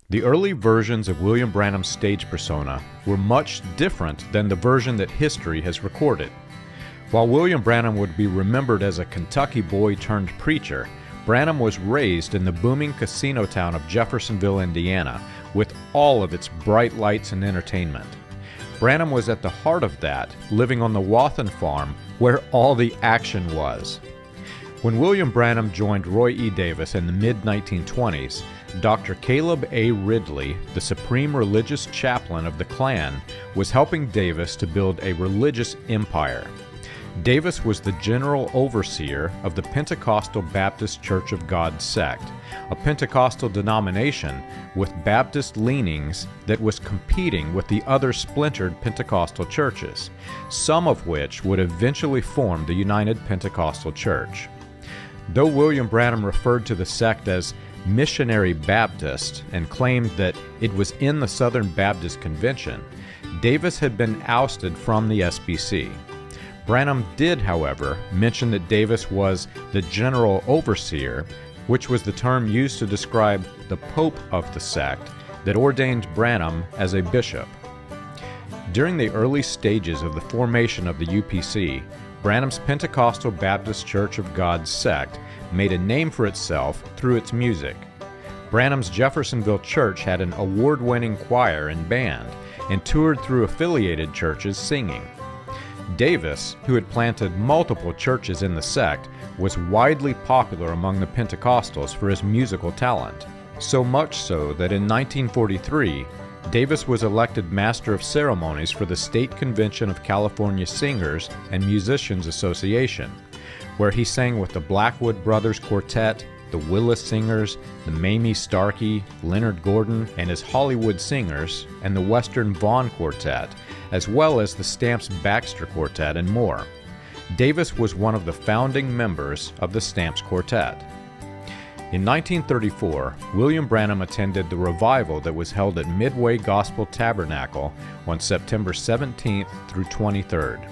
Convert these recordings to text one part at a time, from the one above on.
The early versions of William Branham's stage persona were much different than the version that history has recorded. While William Branham would be remembered as a Kentucky boy turned preacher, Branham was raised in the booming casino town of Jeffersonville, Indiana, with all of its bright lights and entertainment. Branham was at the heart of that, living on the Wathen Farm, where all the action was. When William Branham joined Roy E. Davis in the mid-1920s, Dr. Caleb A. Ridley, the supreme religious chaplain of the Klan, was helping Davis to build a religious empire. Davis was the general overseer of the Pentecostal Baptist Church of God sect, a Pentecostal denomination with Baptist leanings that was competing with the other splintered Pentecostal churches, some of which would eventually form the United Pentecostal Church. Though William Branham referred to the sect as Missionary Baptist and claimed that it was in the Southern Baptist Convention, Davis had been ousted from the SBC. Branham did, however, mention that Davis was the general overseer, which was the term used to describe the pope of the sect that ordained Branham as a bishop. During the early stages of the formation of the UPC, Branham's Pentecostal Baptist Church of God sect made a name for itself through its music. Branham's Jeffersonville church had an award-winning choir and band and toured through affiliated churches singing. Davis, who had planted multiple churches in the sect, was widely popular among the Pentecostals for his musical talent, so much so that in 1943, Davis was elected Master of Ceremonies for the State Convention of California Singers and Musicians Association, where he sang with the Blackwood Brothers Quartet, the Willis Singers, the Mamie Starkey, Leonard Gordon and his Hollywood Singers, and the Western Vaughn Quartet, as well as the Stamps Baxter Quartet and more. Davis was one of the founding members of the Stamps Quartet. In 1934, William Branham attended the revival that was held at Midway Gospel Tabernacle on September 17th through 23rd.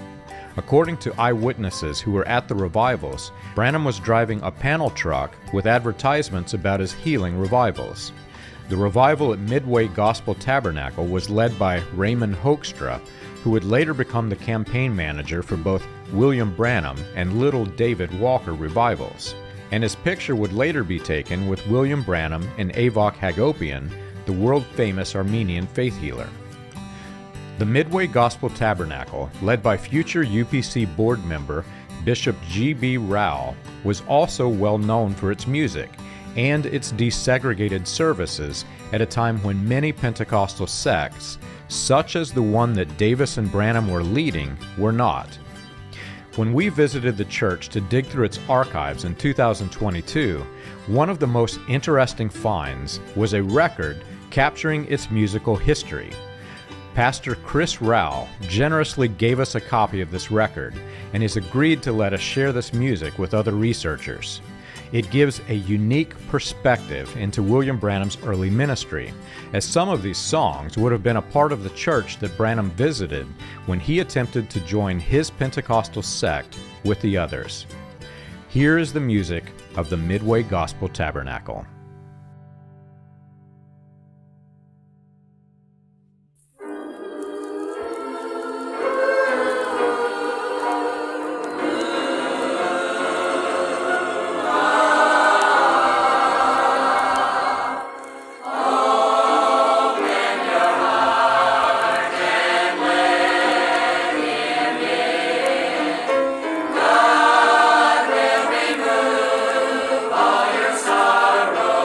According to eyewitnesses who were at the revivals, Branham was driving a panel truck with advertisements about his healing revivals. The revival at Midway Gospel Tabernacle was led by Raymond Hoekstra, who would later become the campaign manager for both William Branham and Little David Walker revivals, and his picture would later be taken with William Branham and Avok Hagopian, the world-famous Armenian faith healer. The Midway Gospel Tabernacle, led by future UPC board member Bishop G.B. Rowell, was also well known for its music and its desegregated services at a time when many Pentecostal sects, such as the one that Davis and Branham were leading, were not. When we visited the church to dig through its archives in 2022, one of the most interesting finds was a record capturing its musical history. Pastor Chris Rowell generously gave us a copy of this record and has agreed to let us share this music with other researchers. It gives a unique perspective into William Branham's early ministry, as some of these songs would have been a part of the church that Branham visited when he attempted to join his Pentecostal sect with the others. Here is the music of the Midway Gospel Tabernacle. Sorrow.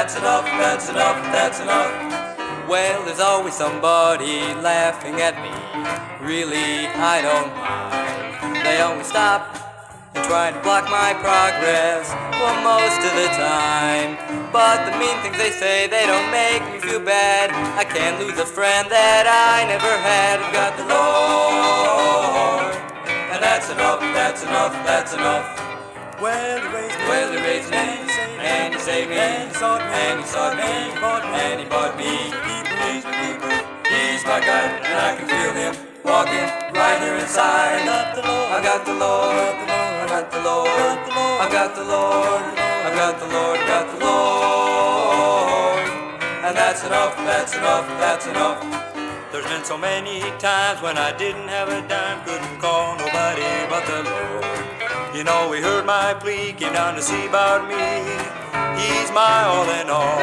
that's enough, that's enough, that's enough. Well, there's always somebody laughing at me. Really, I don't mind. They always stop and try to block my progress, well, most of the time. But the mean things they say, they don't make me feel bad. I can't lose a friend that I never had. I've got the Lord, and that's enough, that's enough, that's enough. Well, he raised me, and he saved me, and he sought me, and he bought me. He's my God, and I can feel him walking right here inside. I got the Lord, I got the Lord, I got the Lord, I got the Lord, I got the Lord. And that's enough, that's enough, that's enough. There's been so many times when I didn't have a dime, couldn't call nobody but the Lord. You know, he heard my plea, came down to see about me. He's my all in all.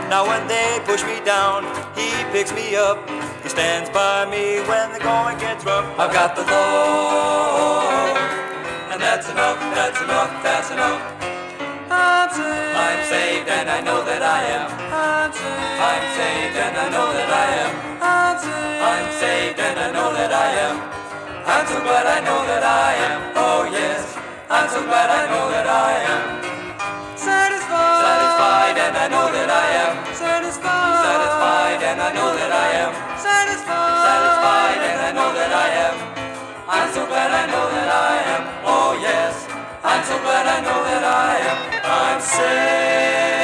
Now when they push me down, he picks me up. He stands by me when the going gets rough. I've got the Lord, and that's enough, that's enough, that's enough. I'm saved and I know that I am. I'm saved and I know that I am. I'm saved and I know that I am. I'm so glad I know that I am. Oh yes, I'm so glad I know that I am. Satisfied and I know that I am. Satisfied and I know that I am. Satisfied and I know that I am. I'm so glad I know that I am. Oh yes, I'm so glad I know that I am. I'm saved.